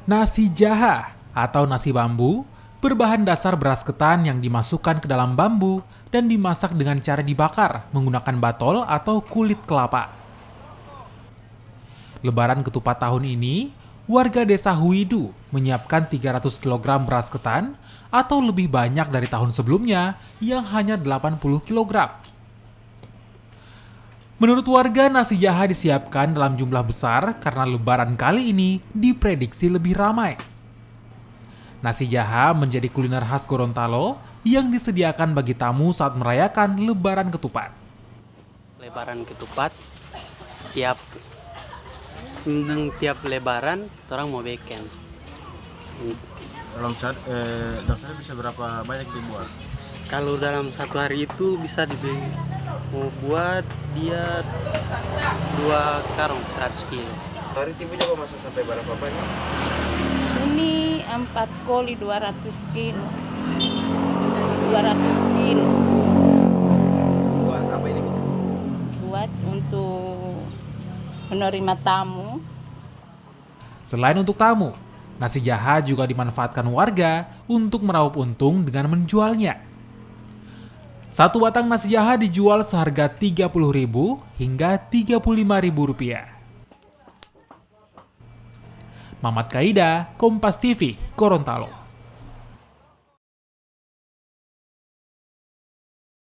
Nasi jaha atau nasi bambu berbahan dasar beras ketan yang dimasukkan ke dalam bambu dan dimasak dengan cara dibakar menggunakan batol atau kulit kelapa. Lebaran ketupat tahun ini, warga desa Huidu menyiapkan 300 kg beras ketan atau lebih banyak dari tahun sebelumnya yang hanya 80 kg. Menurut warga, nasi jaha disiapkan dalam jumlah besar karena lebaran kali ini diprediksi lebih ramai. Nasi jaha menjadi kuliner khas Gorontalo yang disediakan bagi tamu saat merayakan lebaran ketupat. Lebaran ketupat tiap lebaran orang mau bikin. Daftarnya bisa berapa banyak dibuat? Kalau dalam satu hari itu bisa mau buat dia 2 karung 100 kilo. Hari tipe coba masak sampai berapa banyak? Ini 4 koli 200 kilo. 200 kilo. Buat apa ini? Buat untuk menerima tamu. Selain untuk tamu, nasi jaha juga dimanfaatkan warga untuk meraup untung dengan menjualnya. Satu batang nasi jaha dijual seharga Rp30.000 hingga Rp35.000. Mamat Kaida, Kompas TV, Gorontalo.